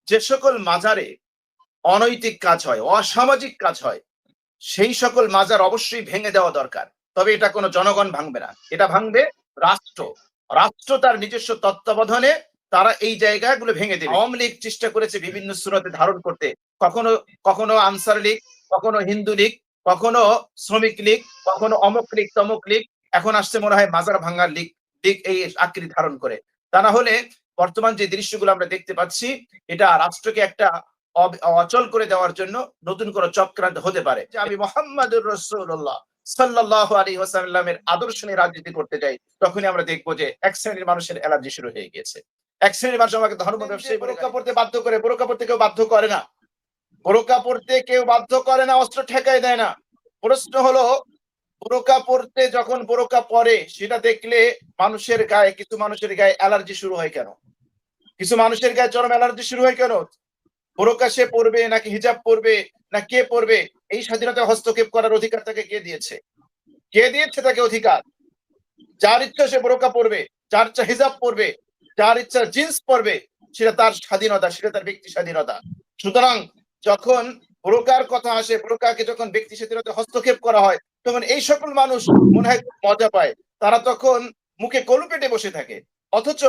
যে সকল মাজারে অনৈতিক কাজ হয়, অসামাজিক কাজ হয়, সেই সকল মাজার অবশ্যই ভেঙে দেওয়া দরকার। তবে এটা কোনো জনগণ ভাঙবে না, এটা ভাঙবে রাষ্ট্র। রাষ্ট্র তার নিজস্ব তত্ত্বাবধানে তারা এই জায়গাগুলো ভেঙে দেবে। আওয়ামী লীগ চেষ্টা করেছে বিভিন্ন সুরতে ধারণ করতে, কখনো কখনো আনসার লীগ, কখনো হিন্দু লীগ, কখনো শ্রমিক লীগ, কখনো অমুক লীগ তমুক লীগ, এখন আসছে মনে হয় মাজার ভাঙার লীগ লীগ এই আকৃতি ধারণ করে। তা না হলে বর্তমান যে দৃশ্যগুলো আমরা দেখতে পাচ্ছি, এটা রাষ্ট্রকে একটা অচল করে দেওয়ার জন্য নতুন করে চক্রান্ত হতে পারে। যে আমি মুহাম্মাদুর রাসূলুল্লাহ সাল্লাল্লাহু আলাইহি ওয়াসাল্লামের আদর্শ নিয়ে রাজনীতি করতে যাই, তখনই আমরা দেখবো যে এক শ্রেণীর মানুষের অ্যালার্জি শুরু হয়ে গিয়েছে। এক শ্রেণীর মানুষ আমাকে ধর্ম ব্যবসায়ী বোরকা পড়তে বাধ্য করে, বোরকা পড়তে কেউ বাধ্য করে না। বোরকা পড়তে কেউ বাধ্য করে না, অস্ত্র ঠেকায় দেয় না। প্রশ্ন হলো, বোরকা পড়তে যখন বোরকা পরে সেটা দেখলে মানুষের গায়ে, কিছু মানুষের গায়ে অ্যালার্জি শুরু হয় কেন? কিছু মানুষের গায়ে চরম অ্যালার্জি শুরু হয় কেন? বোরকা সে পড়বে নাকি হিজাব পড়বে না কে পড়বে, এই স্বাধীনতা হস্তক্ষেপ করার অধিকার তাকে কে দিয়েছে? কে দিয়েছে তাকে অধিকার? যার ইচ্ছা সে বোরকা পড়বে, যার ইচ্ছা হিজাব পড়বে, যার ইচ্ছা জিন্স পড়বে, সেটা তার স্বাধীনতা, সেটা তার ব্যক্তি স্বাধীনতা। সুতরাং যখন বোরকার কথা আসে, বোরকাকে যখন ব্যক্তি স্বাধীনতা হস্তক্ষেপ করা হয়, তখন এই সকল মানুষ মনে হয় খুব মজা পায়। তারা তখন মুখে কলু পেটে বসে থাকে। অথচ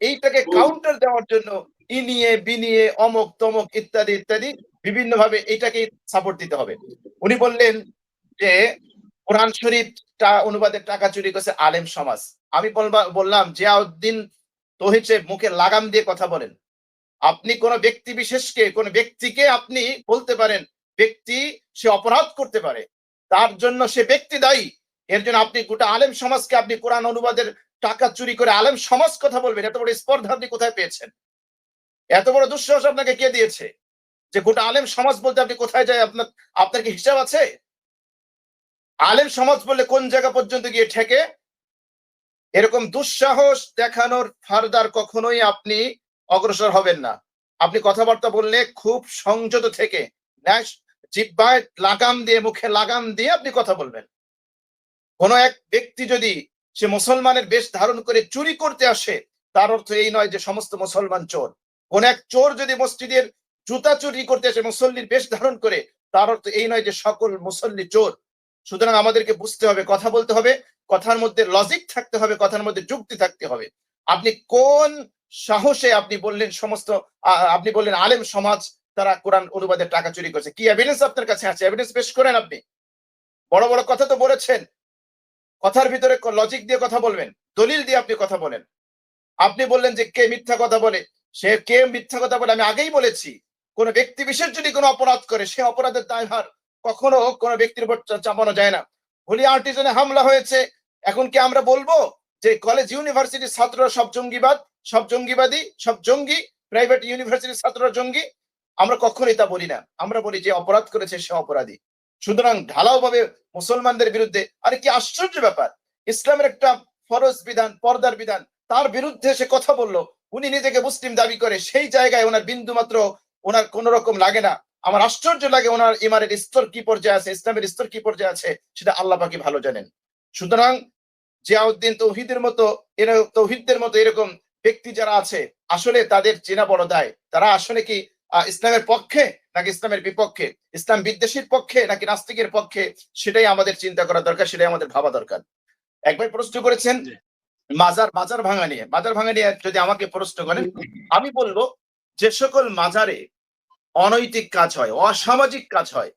এইটাকে কাউন্টার দেওয়ার জন্য ইনিয়ে বিনিয়ে অমক তমক ইত্যাদি ইত্যাদি বিভিন্ন ভাবে এটাকে সাপোর্ট দিতে হবে। উনি বললেন যে কোরআন শরীফ অনুবাদের টাকা চুরি করেছে আলেম সমাজ। আমি বললাম জিয়াউদ্দিন তৌহিদ সাহেব মুখে লাগাম দিয়ে কথা বলেন। আপনি কোন ব্যক্তি বিশেষকে, কোন ব্যক্তিকে আপনি বলতে পারেন ব্যক্তি সে অপরাধ করতে পারে, তার জন্য সে ব্যক্তি দায়ী। এর জন্য আপনি গোটা আলেম সমাজকে আপনি কোরআন অনুবাদের টাকা চুরি করে আলেম সমাজ কথা বলবেন, এত বড় স্পর্ধা আপনি কোথায় পেয়েছেন? এত বড় দুঃসাহস আপনাকে কে দিয়েছে যে গোটা আলেম সমাজ বলতে আপনি কোথায় যায়? আপনার কি হিসাব আছে? আলেম সমাজ বললে কোন জায়গা পর্যন্ত গিয়ে ঠেকে? এরকম দুঃসাহস দেখানোর ফার্দার কখনোই আপনি অগ্রসর হবেন না। আপনি কথাবার্তা বললে খুব সংযত থেকে জিহ্বায় লাগাম দিয়ে, মুখে লাগাম দিয়ে আপনি কথা বলবেন। কোন এক ব্যক্তি যদি সে মুসলমানের বেশ ধারণ করে চুরি করতে আসে, তার অর্থ এই নয় যে সমস্ত মুসলমান চোর। কোন এক চোর যদি মসজিদের জুতা চুরি করতে আসে মুসল্লির বেশ ধারণ করে, তার অর্থ এই নয় যে সকল মুসল্লি চোর। সুতরাং আমাদেরকে বুঝতে হবে, কথা বলতে হবে, কথার মধ্যে লজিক থাকতে হবে, কথার মধ্যে যুক্তি থাকতে হবে। আপনি কোন সাহসে আপনি বললেন সমস্ত আপনি বললেন আলেম সমাজ তারা কোরআন অনুবাদের টাকা চুরি করছে? কি এভিডেন্স আপনার কাছে আছে? এভিডেন্স পেশ করেন। আপনি বড় বড় কথা তো বলেছেন, কথার ভিতরে লজিক দিয়ে কথা বলবেন, দলিল দিয়ে আপনি কথা বলেন। আপনি বললেন যে কে মিথ্যা কথা বলে, সে কে মিথ্যা কথা বলে আমি আগেই বলেছি। কোন ব্যক্তি বিশেষ যদি কোনো অপরাধ করে, সে অপরাধের দায়ভার কখনো কোনো ব্যক্তির উপর চাপানো যায় না। হুলি আর্টিজানে হামলা হয়েছে, এখন কি আমরা বলবো যে কলেজ ইউনিভার্সিটির ছাত্ররা সব জঙ্গিবাদ, সব জঙ্গিবাদী, সব জঙ্গি, প্রাইভেট ইউনিভার্সিটির ছাত্ররা জঙ্গি? আমরা কখনোই তা বলি না। আমরা বলি যে অপরাধ করেছে সে অপরাধী। সুতরাং ঢালাও ভাবে মুসলমানদের বিরুদ্ধে, আরে কি আশ্চর্য ব্যাপার! ইসলামের একটা ফরজ বিধান, পর্দার বিধান, তার বিরুদ্ধে সে কথা বললো। উনি নিজেকে মুসলিম দাবি করে, সেই জায়গায় ওনার বিন্দু মাত্র ওনার কোন রকম লাগে না। আমার আশ্চর্য লাগে ওনার ইমানের স্তর কি পর্যায়ে আছে, ইসলামের স্তর কি পর্যায়ে আছে, সেটা আল্লাহ পাকই ভালো জানেন। সুতরাং জিয়াউদ্দিন তৌহিদদের মতো এরকম ব্যক্তি যারা আছে, আসলে তাদের চেনা বড় দায়। তারা আসলে কি ইসলামের পক্ষে নাকি ইসলামের বিপক্ষে, ইসলাম বিদ্বেষীর পক্ষে নাকি নাস্তিকের পক্ষে, সেটাই আমাদের চিন্তা করা দরকার, সেটাই আমাদের ভাবা দরকার। একবার প্রশ্ন করেছেন বাজার ভাঙা নিয়ে। বাজার ভাঙা নিয়ে যদি আমাকে প্রশ্ন করেন, আমি বলবো যে সকল মাজারে অনৈতিক কাজ হয়, অসামাজিক কাজ হয়,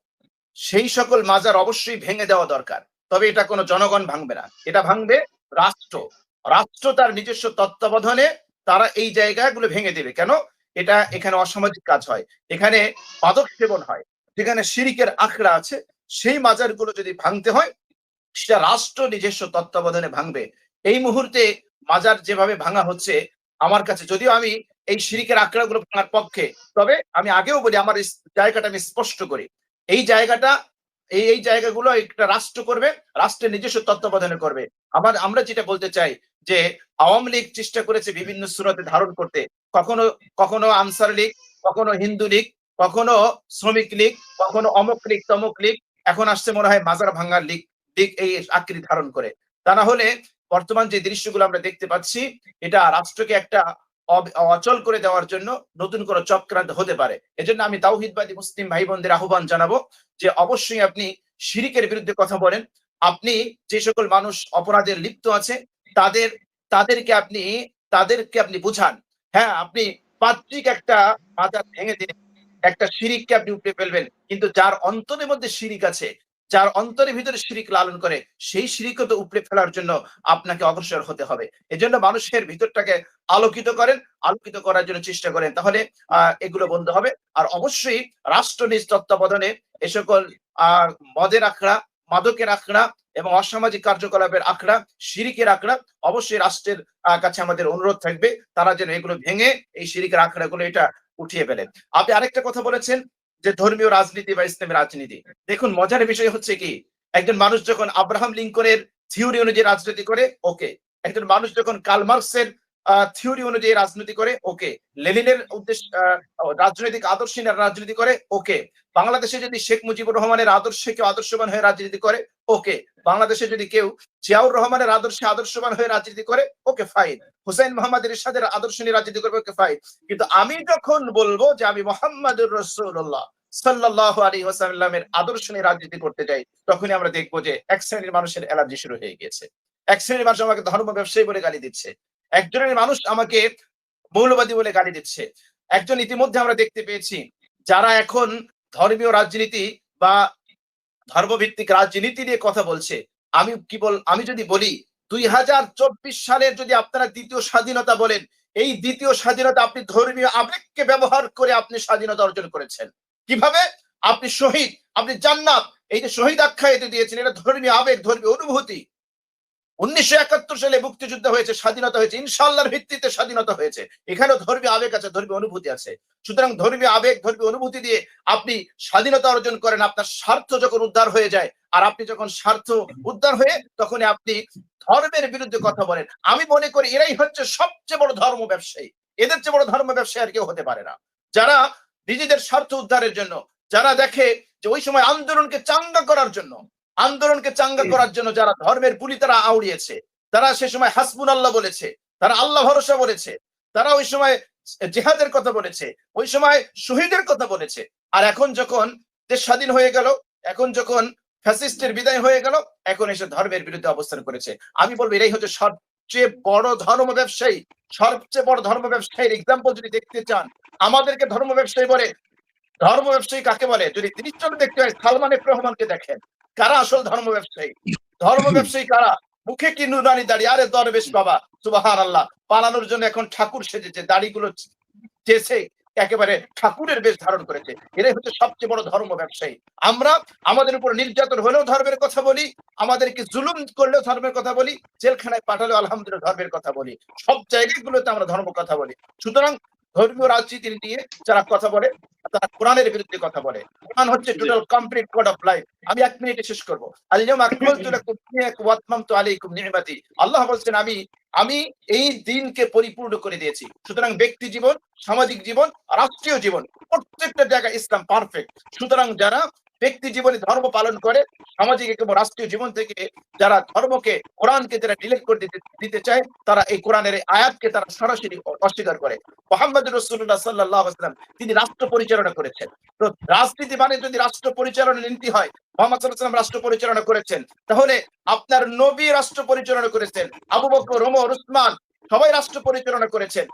সেই সকল মাজার অবশ্যই ভেঙে দেওয়া দরকার। তবে এটা কোনো জনগণ ভাঙবে না, এটা ভাঙবে রাষ্ট্র। রাষ্ট্র তার নিজস্ব তত্ত্বাবধানে তারা এই জায়গাগুলো ভেঙে দেবে। কেন? এখানে অসামাজিক কাজ হয়, এখানে মাদক সেবন হয়, যেখানে শিরিকের আখড়া আছে, সেই মাজারগুলো যদি ভাঙতে হয়, সেটা রাষ্ট্র নিজস্ব তত্ত্বাবধানে ভাঙবে। এই মুহূর্তে মাজার যেভাবে ভাঙা হচ্ছে, আমার কাছে, যদিও আমি এই শিরিকের আখড়াগুলো ভাঙার পক্ষে, তবে আমি আগেও বলি আমার জায়গাটা আমি স্পষ্ট করি। এই জায়গাটা এই জায়গাগুলো একটা রাষ্ট্র করবে, রাষ্ট্রের নিজস্ব তত্ত্বাবধানে করবে। আমরা যেটা বলতে চাই যে আওয়ামী লীগ চেষ্টা করেছে বিভিন্ন সুরতে ধারণ করতে, কখনো কখনো আনসার লীগ, কখনো হিন্দু লীগ, কখনো শ্রমিক লীগ, কখনো অমুক লীগ তমুক লীগ, এখন আসছে মনে হয় মাজার ভাঙার লীগ লীগ এই আকৃতি ধারণ করে। তা না হলে বর্তমান যে দৃশ্যগুলো আমরা দেখতে পাচ্ছি, এটা রাষ্ট্রকে একটা অচল করে দেওয়ার জন্য নতুন কোনো চক্রান্ত হতে পারে। এজন্য আমি তাওহীদবাদী মুসলিম ভাই বোনদের আহ্বান জানাবো যে অবশ্যই আপনি শিরিকের বিরুদ্ধে কথা বলেন। আপনি যে সকল মানুষ অপরাধের লিপ্ত আছে তাদের তাদেরকে আপনি তাদেরকে আপনি বুঝান। হ্যাঁ, আপনি বাহ্যিক একটা মাজার ভেঙে দিলেন, একটা শিরিককে আপনি উপড়ে ফেলবেন। কিন্তু যার অন্তরের মধ্যে শিরিক আছে, যার অন্তরের ভিতরে শিরিক লালন করে, সেই শিরিকও তো উপড়ে ফেলার জন্য আপনাকে অগ্রসর হতে হবে। এজন্য মানুষের ভিতরটাকে আলোকিত করেন, আলোকিত করার জন্য চেষ্টা করেন। তাহলে এগুলো বন্ধ হবে। আর অবশ্যই রাষ্ট্র নিজ তত্ত্বাবধানে এ সকল আ মদের আখড়া, মাদকের আখড়া এবং অসামাজিক কার্যকলাপের আখড়া, শিরিকের আখড়া অবশ্যই রাষ্ট্রের কাছে আমাদের অনুরোধ থাকবে তারা যেন এগুলো ভেঙে এই শিরিকের আখড়াগুলো এটা উঠিয়ে ফেলে। আপনি আরেকটা কথা বলেছেন যে ধর্মীয় রাজনীতি বা ইসলামী রাজনীতি। দেখুন মজার বিষয় হচ্ছে কি, একজন মানুষ যখন আব্রাহাম লিঙ্কনের থিওরি অনুযায়ী রাজনীতি করে ওকে, একজন মানুষ যখন কার্ল মার্কসের থিওরি অনুযায়ী রাজনীতি করে ওকে, লেনিনের উদ্দেশ্য রাজনৈতিক আদর্শ নিয়ে রাজনীতি করে ওকে, বাংলাদেশে যদি শেখ মুজিবুর রহমানের আদর্শে কেউ আদর্শবান হয়ে রাজনীতি করে ওকে, বাংলাদেশে যদি কেউ জিয়াউর রহমানের আদর্শে আদর্শবান হয়ে রাজনীতি করে ওকে ফাইন, হুসাইন মোহাম্মদ এরশাদের আদর্শ নিয়ে রাজনীতি করবে ওকে ফাইন। কিন্তু আমি যখন বলবো যে আমি মোহাম্মদুর রাসূলুল্লাহ সাল্লাল্লাহু আলাইহি ওয়াসাল্লামের আদর্শ নিয়ে রাজনীতি করতে যাই, তখনই আমরা দেখবো যে এক শ্রেণীর মানুষের অ্যালার্জি শুরু হয়ে গিয়েছে। এক শ্রেণীর মানুষ আমাকে ধর্ম ব্যবসায়ী বলে গালি দিচ্ছে, একজনের মানুষ আমাকে মৌলবাদী বলে গালি দিচ্ছে। একজন ইতিমধ্যে আমরা দেখতে পেয়েছি যারা এখন ধর্মীয় রাজনীতি বা ধর্মভিত্তিক রাজনীতি নিয়ে কথা বলছে। আমি যদি বলি 2024 সালের যদি আপনারা দ্বিতীয় স্বাধীনতা বলেন, এই দ্বিতীয় স্বাধীনতা আপনি ধর্মীয় আবেগকে ব্যবহার করে আপনি স্বাধীনতা অর্জন করেছেন। কিভাবে? আপনি শহীদ, আপনি জান্নাত, এই যে শহীদ আখ্যায়িত দিয়েছেন এটা ধর্মীয় আবেগ, ধর্মীয় অনুভূতি। 1971 সালে মুক্তিযুদ্ধ হয়েছে, স্বাধীনতা হয়েছে, ইনশাআল্লাহর ভিত্তিতে স্বাধীনতা হয়েছে। এখানেও ধর্মীয় আবেগ আছে, ধর্মীয় অনুভূতি আছে। সুতরাং ধর্মীয় আবেগ, ধর্মীয় অনুভূতি দিয়ে আপনি স্বাধীনতা অর্জন করেন, আপনার স্বার্থ যখন উদ্ধার হয়ে যায়, আর আপনি যখন স্বার্থ উদ্ধার হয়ে তখনই আপনি ধর্মের বিরুদ্ধে কথা বলেন। আমি মনে করি এরাই হচ্ছে সবচেয়ে বড় ধর্ম ব্যবসায়ী। এদের চেয়ে বড় ধর্ম ব্যবসায়ী আর কেউ হতে পারে না। যারা নিজেদের স্বার্থ উদ্ধারের জন্য, যারা দেখে যে ওই সময় আন্দোলনকে চাঙ্গা করার জন্য যারা ধর্মের বুলি তারা আউড়িয়েছে, তারা সে সময় হাসবুনাল্লাহ বলেছে, তারা আল্লাহ ভরসা বলেছে, তারা ওই সময় জিহাদের কথা বলেছে, ওই সময় শহীদের কথা বলেছে। আর এখন যখন দেশ স্বাধীন হয়ে গেল, এখন যখন ফ্যাসিস্টের বিদায় হয়ে গেল, এখন এসে ধর্মের বিরুদ্ধে অবস্থান করেছে। আমি বলবো এরাই হচ্ছে সবচেয়ে বড় ধর্ম ব্যবসায়ী। সবচেয়ে বড় ধর্ম ব্যবসায়ীর এক্সাম্পল যদি দেখতে চান, আমাদেরকে ধর্ম ব্যবসায়ী বলে। ধর্ম ব্যবসায়ী কাকে বলে? যদি দৃষ্টান্ত দেখতে হয় সালমান এফ রহমানকে দেখেন। কারা আসল ধর্ম ব্যবসায়ী? ধর্ম ব্যবসায়ী কারা? মুখে কি নুরানি দাড়ি, আরে দরবেশ বাবা সুবহানাল্লাহ, পালানোর জন্য এখন ঠাকুর সেজেছে, দাড়িগুলো চেয়েছে, একেবারে ঠাকুরের বেশ ধারণ করেছে। এরাই হচ্ছে সবচেয়ে বড় ধর্ম ব্যবসায়ী। আমরা আমাদের উপর নির্যাতন হলেও ধর্মের কথা বলি, আমাদেরকে জুলুম করলেও ধর্মের কথা বলি, জেলখানায় পাঠালেও আলহামদুলিল্লাহ ধর্মের কথা বলি, সব জায়গাগুলোতে আমরা ধর্ম কথা বলি। সুতরাং ধর্মীয় রাজনীতি নিয়ে যারা কথা বলে তারা কোরআনের বিরুদ্ধে কথা বলে। কোরআন হচ্ছে total complete code of life. আমি 1 মিনিটে শেষ করব। আল-ইয়াওমা আকমালতু লাকুম দীনাকুম ওয়া আতমামতু আলাইকুম নি'মাতি। আল্লাহ বলছেন আমি এই দিনকে পরিপূর্ণ করে দিয়েছি। সুতরাং ব্যক্তি জীবন, সামাজিক জীবন, রাষ্ট্রীয় জীবন প্রত্যেকটা জায়গায় ইসলাম পারফেক্ট। সুতরাং যারা ব্যক্তি জীবনে ধর্ম পালন করে, সামাজিক এবং রাষ্ট্রীয় জীবন থেকে যারা ধর্মকে, কোরআনকে যারা ডিলিট করে দিতে চায়, তারা এই কোরআনের এই আয়াতকে তারা সরাসরি অস্বীকার করে। মুহাম্মদুর রাসূলুল্লাহ সাল্লাল্লাহু আলাইহি ওয়াসাল্লাম তিনি রাষ্ট্র পরিচালনা করেছেন। তো রাজনীতি মানে যদি রাষ্ট্র পরিচালনা নীতি হয়, মুহাম্মদ সাল্লাল্লাহু আলাইহি ওয়াসাল্লাম রাষ্ট্র পরিচালনা করেছেন, তাহলে আপনার নবী রাষ্ট্র পরিচালনা করেছেন, আবু বকর, ওমর, উসমান সবাই রাষ্ট্র পরিচালনা করেছেন।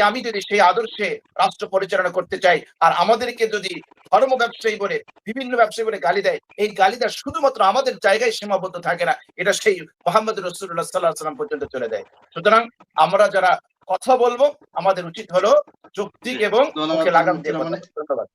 আমি যদি সেই আদর্শে রাষ্ট্র পরিচালনা করতে চাই, আর আমাদেরকে যদি ধর্ম ব্যবসায়ী বলে, বিভিন্ন ব্যবসায়ী বলে গালি দেয়, এই গালিটা শুধুমাত্র আমাদের জায়গায় সীমাবদ্ধ থাকে না, এটা সেই মুহাম্মদ রাসূলুল্লাহ সাল্লাল্লাহু আলাইহি ওয়াসাল্লাম পর্যন্ত চলে যায়। সুতরাং আমরা যারা কথা বলবো আমাদের উচিত হলো যৌক্তিক এবং মুখে লাগাম দিয়ে কথা। ধন্যবাদ।